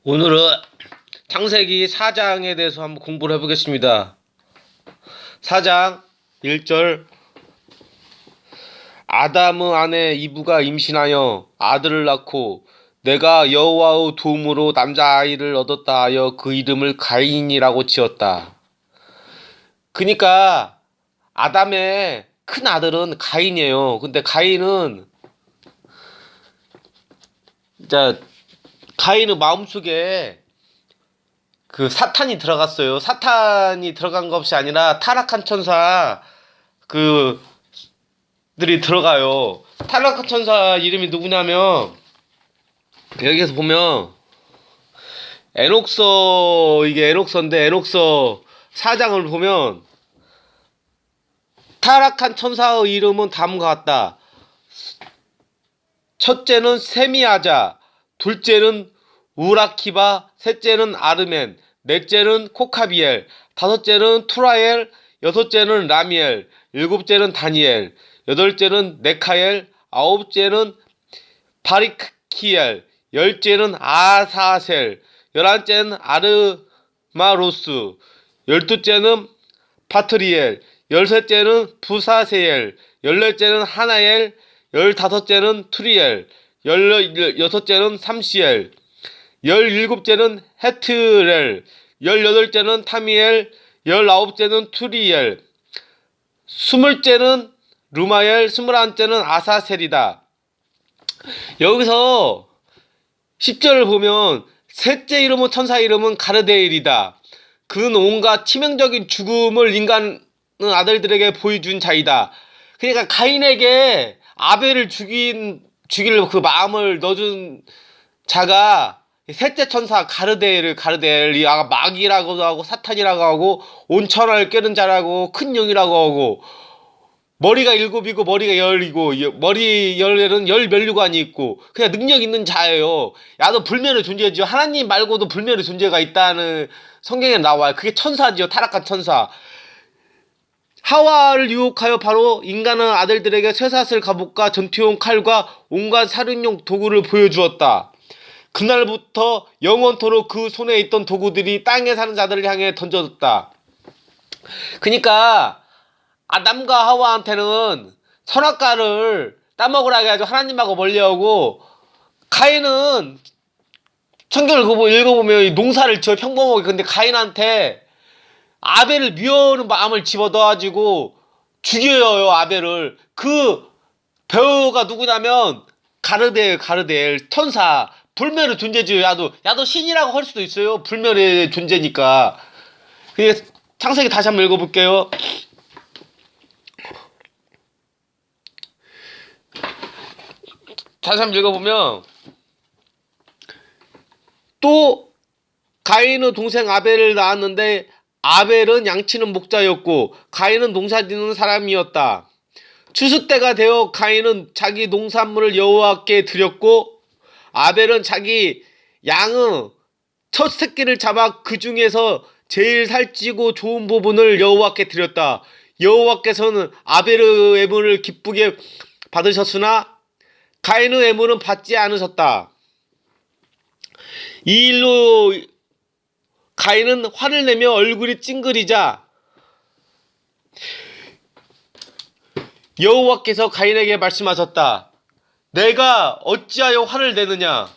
오늘은 창세기 4장에 대해서 한번 공부를 해보겠습니다. 4장 1절 아담의 아내 이브가 임신하여 아들을 낳고 내가 여호와의 도움으로 남자아이를 얻었다 하여 그 이름을 가인이라고 지었다. 그러니까 아담의 큰 아들은 가인이에요. 근데 가인은 가인의 마음속에 그 사탄이 들어갔어요. 사탄이 들어간 것이 아니라 타락한 천사 그들이 들어가요. 타락한 천사 이름이 누구냐면 여기에서 보면 이게 에녹서인데 에녹서 4장을 보면 타락한 천사의 이름은 다음과 같다. 첫째는 세미아자, 둘째는 우라키바, 셋째는 아르멘, 넷째는 코카비엘, 다섯째는 투라엘, 여섯째는 라미엘, 일곱째는 다니엘, 여덟째는 네카엘, 아홉째는 바리키엘, 열째는 아사셀, 열한째는 아르마로스, 열두째는 파트리엘, 열셋째는 부사세엘, 열넷째는 하나엘, 열다섯째는 투리엘, 열여섯째는 삼시엘, 열일곱째는 헤트렐, 열여덟째는 타미엘, 열아홉째는 투리엘, 스물째는 루마엘, 스물한째는 아사셀이다. 여기서 10절을 보면 셋째 이름은 천사 이름은 가르데엘이다. 그는 온갖 치명적인 죽음을 인간의 아들들에게 보여준 자이다. 그러니까 가인에게 아벨을 죽일 그 마음을 넣어준 자가 셋째 천사 가르데엘이 마귀라고도 하고 사탄이라고 하고 온 천하를 꿰는 자라고 큰 영이라고 하고 머리가 7이고 머리가 10이고 머리 10에는 10면류관이 있고 그냥 능력 있는 자예요. 야도 불멸의 존재지요. 하나님 말고도 불멸의 존재가 있다는 성경에 나와요. 그게 천사지요. 타락한 천사. 하와를 유혹하여 바로 인간의 아들들에게 쇠사슬 갑옷과 전투용 칼과 온갖 살인용 도구를 보여주었다. 그날부터 영원토록 그 손에 있던 도구들이 땅에 사는 자들을 향해 던져졌다. 그러니까 아담과 하와한테는 선악과를 따먹으라 해가지고 하나님하고 멀리하고 가인은 성경을 읽어보면 농사를 지어 평범하게. 근데 가인한테 아벨을 미워하는 마음을 집어넣어가지고 죽여요. 아벨을. 그 배우가 누구냐면 가르데엘 천사. 불멸의 존재지요. 야도 신이라고 할 수도 있어요. 불멸의 존재니까. 그게 창세기 다시 한번 읽어볼게요. 다시 한번 읽어보면 또 가인의 동생 아벨을 낳았는데 아벨은 양치는 목자였고 가인은 농사짓는 사람이었다. 추수 때가 되어 가인은 자기 농산물을 여호와께 드렸고 아벨은 자기 양의 첫 새끼를 잡아 그 중에서 제일 살찌고 좋은 부분을 여호와께 드렸다. 여호와께서는 아벨의 예물을 기쁘게 받으셨으나 가인의 예물은 받지 않으셨다. 이 일로 가인은 화를 내며 얼굴이 찡그리자 여호와께서 가인에게 말씀하셨다. 내가 어찌하여 화를 내느냐?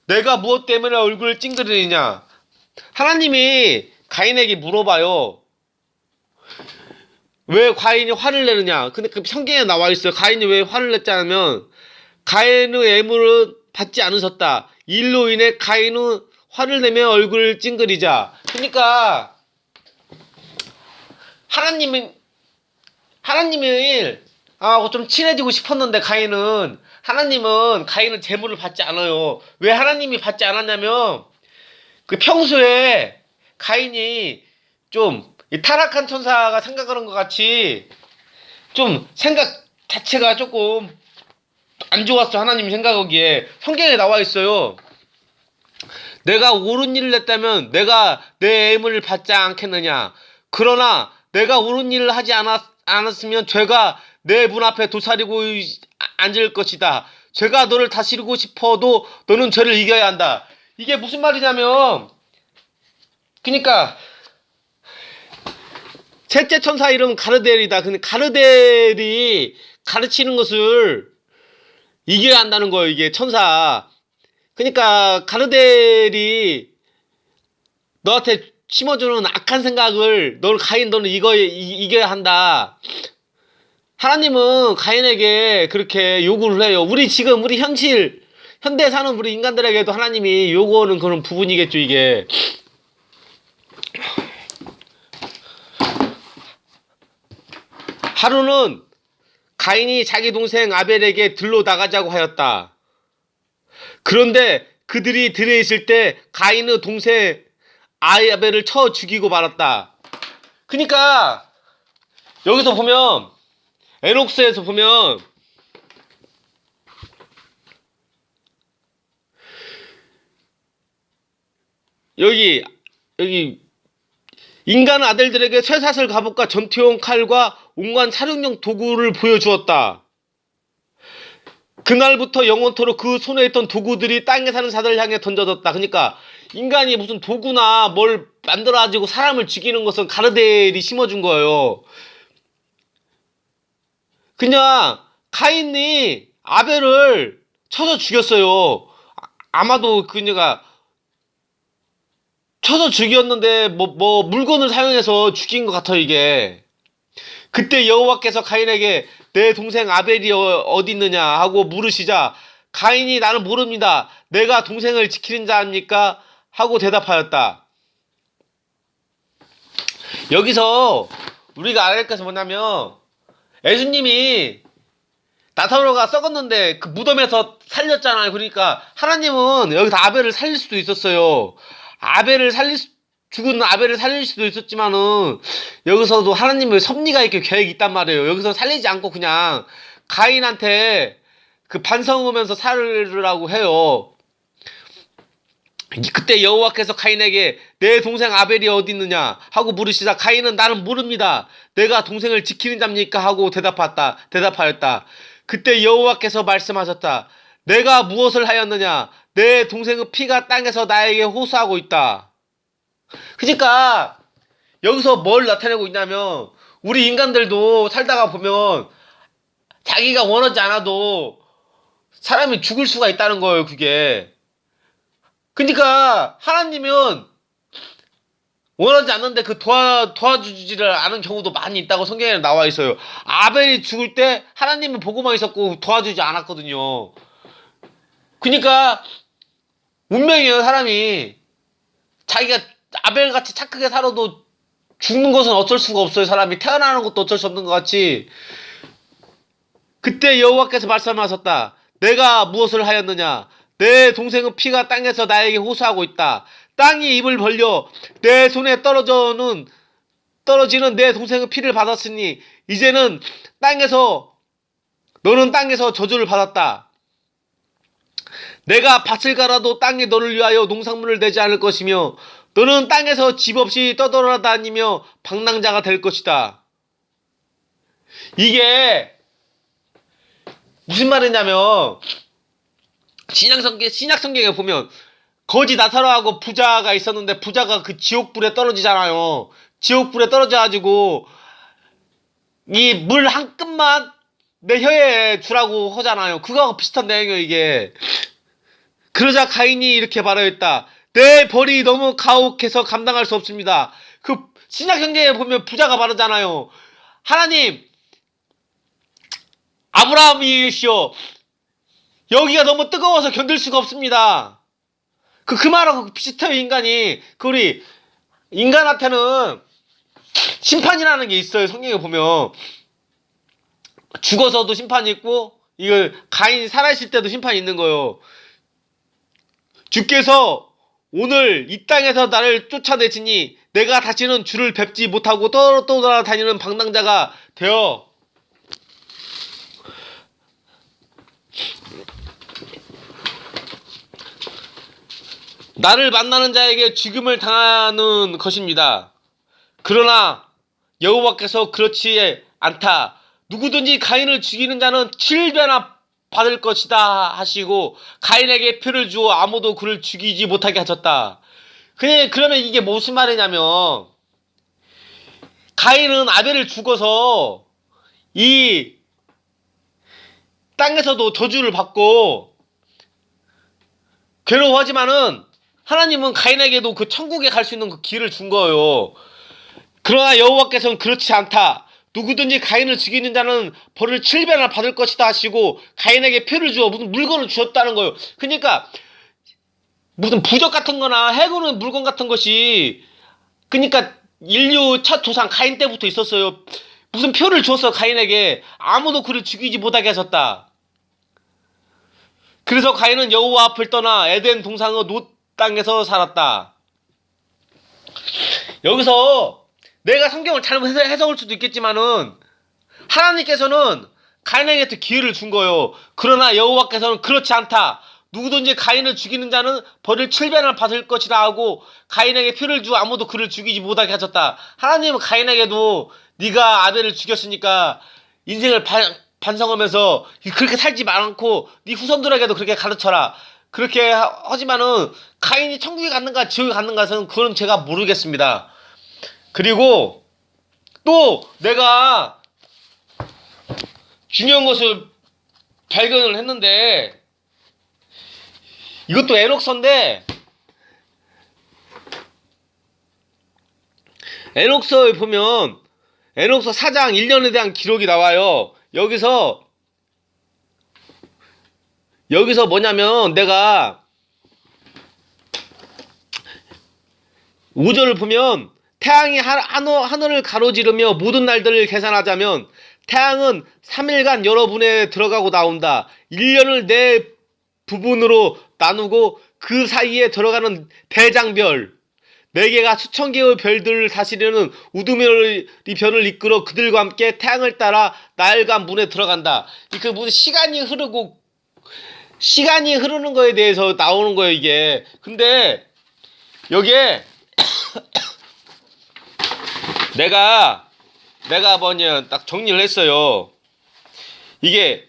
내가 무엇 때문에 얼굴을 찡그리느냐? 하나님이 가인에게 물어봐요. 왜 가인이 화를 내느냐? 근데 그 성경에 나와 있어요. 가인이 왜 화를 냈지 않으면 가인의 예물을 받지 않으셨다. 일로 인해 가인은 화를 내며 얼굴을 찡그리자. 그러니까 하나님이 좀 친해지고 싶었는데 하나님은 가인은 제물을 받지 않아요. 왜 하나님이 받지 않았냐면 그 평소에 가인이 좀 타락한 천사가 생각하는 것 같이 좀 생각 자체가 조금 안 좋았어. 하나님이 생각하기에. 성경에 나와 있어요. 내가 옳은 일을 했다면 내가 내 예물을 받지 않겠느냐. 그러나 내가 옳은 일을 하지 않았으면 죄가 내 문 앞에 도사리고 앉을 것이다. 죄가 너를 다스리고 싶어도 너는 죄를 이겨야 한다. 이게 무슨 말이냐면, 그러니까 셋째 천사 이름은 가르데엘이다. 근데 가르데엘이 가르치는 것을 이겨야 한다는 거예요. 이게 천사. 그러니까 가르데엘이 너한테 심어주는 악한 생각을 너는 이겨야 한다. 하나님은 가인에게 그렇게 요구를 해요. 우리 현대에 사는 우리 인간들에게도 하나님이 요구하는 그런 부분이겠죠, 이게. 하루는 가인이 자기 동생 아벨에게 들로 나가자고 하였다. 그런데 그들이 들에 있을 때 가인의 동생 아벨을 쳐 죽이고 말았다. 그러니까 여기서 보면 에녹스에서 보면 여기 인간 아들들에게 쇠사슬 갑옷과 전투용 칼과 온갖 사륙용 도구를 보여주었다. 그날부터 영원토록 그 손에 있던 도구들이 땅에 사는 자들을 향해 던져졌다. 그러니까 인간이 무슨 도구나 뭘 만들어가지고 사람을 죽이는 것은 가르데엘이 심어준 거예요. 그냥 카인이 아벨을 쳐서 죽였어요. 아마도 그녀가 쳐서 죽였는데 물건을 사용해서 죽인 것 같아요, 이게. 그때 여호와께서 가인에게 내 동생 아벨이 어디 있느냐 하고 물으시자 가인이 나는 모릅니다. 내가 동생을 지키는 자입니까? 하고 대답하였다. 여기서 우리가 알아야 할 것은 뭐냐면 예수님이 나사로가 썩었는데 그 무덤에서 살렸잖아요. 그러니까 하나님은 여기서 아벨을 살릴 수도 있었어요. 죽은 아벨을 살릴 수도 있었지만은 여기서도 하나님의 섭리가 있게 계획이 있단 말이에요. 여기서 살리지 않고 그냥 가인한테 그 반성하면서 살으라고 해요. 그때 여호와께서 가인에게 내 동생 아벨이 어디 있느냐 하고 물으시자 가인은 나는 모릅니다. 내가 동생을 지키는 자입니까? 하고 대답하였다. 그때 여호와께서 말씀하셨다. 내가 무엇을 하였느냐? 내 동생의 피가 땅에서 나에게 호소하고 있다. 그러니까 여기서 뭘 나타내고 있냐면 우리 인간들도 살다가 보면 자기가 원하지 않아도 사람이 죽을 수가 있다는 거예요, 그게. 그러니까 하나님은 원하지 않는데 도와주지를 않은 경우도 많이 있다고 성경에 나와 있어요. 아벨이 죽을 때 하나님은 보고만 있었고 도와주지 않았거든요. 그러니까 운명이에요, 사람이. 자기가 아벨같이 착하게 살아도 죽는 것은 어쩔 수가 없어요. 사람이 태어나는 것도 어쩔 수 없는 것 같이. 그때 여호와께서 말씀하셨다. 내가 무엇을 하였느냐? 내 동생의 피가 땅에서 나에게 호소하고 있다. 땅이 입을 벌려 내 손에 떨어지는 내 동생의 피를 받았으니 이제는 너는 땅에서 저주를 받았다. 내가 밭을 갈아도 땅이 너를 위하여 농산물을 내지 않을 것이며 너는 땅에서 집 없이 떠돌아다니며 방랑자가 될 것이다. 이게 무슨 말이냐면 신약 성경에 보면 거지 나사로하고 부자가 있었는데 부자가 그 지옥불에 떨어지잖아요. 지옥불에 떨어져가지고 이 물 한 끗만 내 혀에 주라고 하잖아요. 그거하고 비슷한 내용이에요, 이게. 그러자 가인이 이렇게 말하였다. 내 벌이 너무 가혹해서 감당할 수 없습니다. 그 신약 성경에 보면 부자가 말하잖아요. 하나님, 아브라함이시여, 여기가 너무 뜨거워서 견딜 수가 없습니다. 그 말하고 비슷해요, 인간이. 우리 인간한테는 심판이라는 게 있어요, 성경에 보면. 죽어서도 심판이 있고, 가인이 살아있을 때도 심판이 있는 거예요. 주께서 오늘 이 땅에서 나를 쫓아내시니 내가 다시는 주를 뵙지 못하고 떠돌아다니는 방랑자가 되어 나를 만나는 자에게 죽임을 당하는 것입니다. 그러나 여호와께서 그렇지 않다. 누구든지 가인을 죽이는 자는 7배나 받을 것이다 하시고 가인에게 표를 주어 아무도 그를 죽이지 못하게 하셨다. 그러면 이게 무슨 말이냐면 가인은 아벨을 죽어서 이 땅에서도 저주를 받고 괴로워하지만은 하나님은 가인에게도 그 천국에 갈 수 있는 그 길을 준 거예요. 그러나 여호와께서는 그렇지 않다. 누구든지 가인을 죽이는 자는 벌을 7배나 받을 것이다 하시고 가인에게 표를 주어 무슨 물건을 주었다는 거예요. 그러니까 무슨 부적 같은 거나 해고는 물건 같은 것이 그러니까 인류 첫 조상 가인 때부터 있었어요. 무슨 표를 줬어 가인에게. 아무도 그를 죽이지 못하게 하셨다. 그래서 가인은 여호와 앞을 떠나 에덴 동산의 놋 땅에서 살았다. 여기서 내가 성경을 잘못 해석할 수도 있겠지만은 하나님께서는 가인에게 기회를 준 거예요. 그러나 여호와께서는 그렇지 않다. 누구든지 가인을 죽이는 자는 벌을 7배나 받을 것이라 하고 가인에게 표를 주어 아무도 그를 죽이지 못하게 하셨다. 하나님은 가인에게도 네가 아벨을 죽였으니까 인생을 반성하면서 그렇게 살지 않고 네 후손들에게도 그렇게 가르쳐라. 그렇게 하지만은 가인이 천국에 갔는가 지옥에 갔는가는 그건 제가 모르겠습니다. 그리고 또 내가 중요한 것을 발견을 했는데 이것도 에녹서인데 에녹서에 보면 에녹서 4장 1년에 대한 기록이 나와요. 여기서 뭐냐면 내가 5절을 보면 태양이 하늘을 가로지르며 모든 날들을 계산하자면 태양은 3일간 여러분에 들어가고 나온다. 1년을 네 부분으로 나누고 그 사이에 들어가는 대장별 4개가 수천 개의 별들을 다스리는 우두머리 별을 이끌어 그들과 함께 태양을 따라 나일과 문에 들어간다. 그 무슨 시간이 흐르는 거에 대해서 나오는 거예요, 이게. 근데 여기에 내가 뭐냐 딱 정리를 했어요. 이게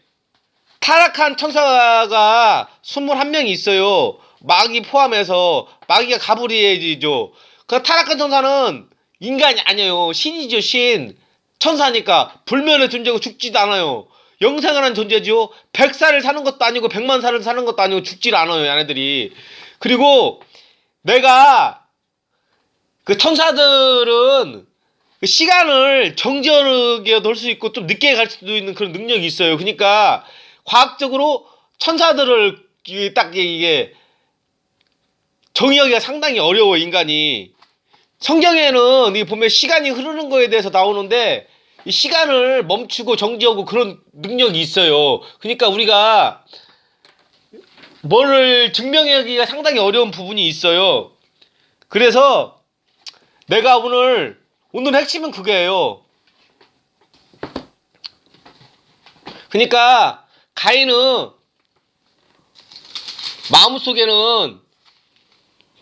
타락한 천사가 21명이 있어요. 마귀 포함해서. 마귀가 가브리엘이죠. 그 타락한 천사는 인간이 아니에요. 신이죠, 신. 천사니까 불면의 존재고 죽지도 않아요. 영생하는 존재죠. 100살을 사는 것도 아니고 100만 살을 사는 것도 아니고 죽질 않아요, 얘네들이. 그리고 내가 그 천사들은 그 시간을 정지하게 될 수 있고 좀 늦게 갈 수도 있는 그런 능력이 있어요. 그러니까 과학적으로 천사들을 딱 이게 정의하기가 상당히 어려워, 인간이. 성경에는 이게 보면 시간이 흐르는 거에 대해서 나오는데 이 시간을 멈추고 정지하고 그런 능력이 있어요. 그러니까 우리가 뭐를 증명하기가 상당히 어려운 부분이 있어요. 그래서 내가 오늘 핵심은 그거예요. 그러니까 가인은 마음속에는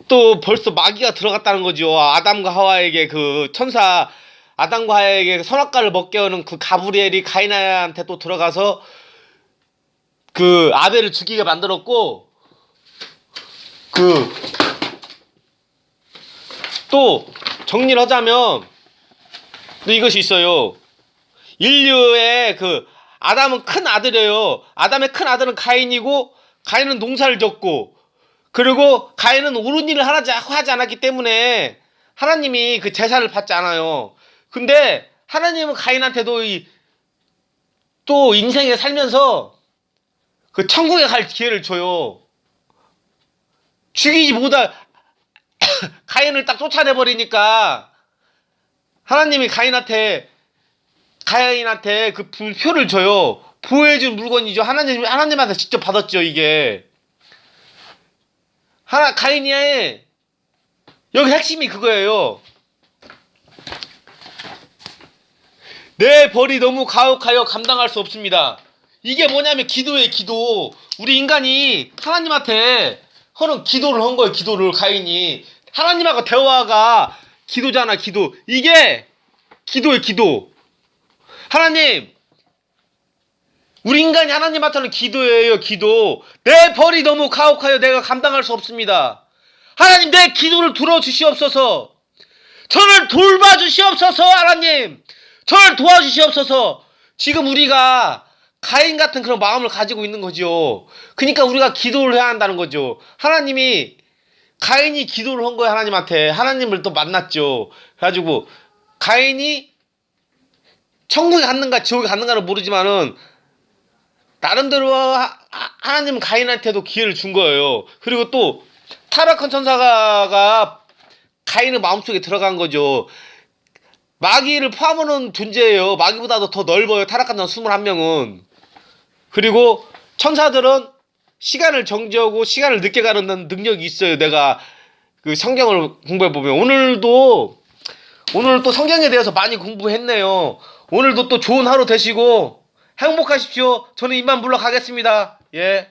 또 벌써 마귀가 들어갔다는 거죠. 아담과 하와에게 그 천사 아담과 하와에게 선악과를 먹게 하는 그 가브리엘이 가인한테 또 들어가서 그 아벨을 죽이게 만들었고 또 정리를 하자면 또 이것이 있어요. 인류의 아담은 큰 아들이에요. 아담의 큰 아들은 가인이고 가인은 농사를 졌고 그리고 가인은 옳은 일을 하지 않았기 때문에 하나님이 그 제사를 받지 않아요. 근데 하나님은 가인한테도 또 인생에 살면서 그 천국에 갈 기회를 줘요. 죽이지 못할 가인을 딱 쫓아내버리니까 하나님이 가인한테 그 표를 줘요. 보호해준 물건이죠. 하나님한테 직접 받았죠, 이게. 가인이의 여기 핵심이 그거예요. 내 벌이 너무 가혹하여 감당할 수 없습니다. 이게 뭐냐면 기도예요, 기도. 우리 인간이 하나님한테 하는 기도를 한 거예요, 기도를. 가인이 하나님하고 대화가 기도잖아, 기도. 이게 기도예요, 기도. 하나님, 우리 인간이 하나님한테는 기도예요, 기도. 내 벌이 너무 가혹하여 내가 감당할 수 없습니다. 하나님, 내 기도를 들어주시옵소서. 저를 돌봐주시옵소서. 하나님, 저를 도와주시옵소서. 지금 우리가 가인 같은 그런 마음을 가지고 있는 거죠. 그러니까 우리가 기도를 해야 한다는 거죠. 하나님이, 가인이 기도를 한 거예요. 하나님한테. 하나님을 또 만났죠. 그래가지고 가인이 천국에 갔는가 지옥에 갔는가는 모르지만은 나름대로 하나님은 가인한테도 기회를 준 거예요. 그리고 또 타락한 천사가 가인의 마음속에 들어간 거죠. 마귀를 포함하는 존재예요. 마귀보다도 더 넓어요. 타락한 천사 21명은. 그리고 천사들은 시간을 정지하고 시간을 늦게 가는 능력이 있어요. 내가 그 성경을 공부해보면 오늘 또 성경에 대해서 많이 공부했네요. 오늘도 또 좋은 하루 되시고 행복하십시오. 저는 이만 물러가겠습니다. 예.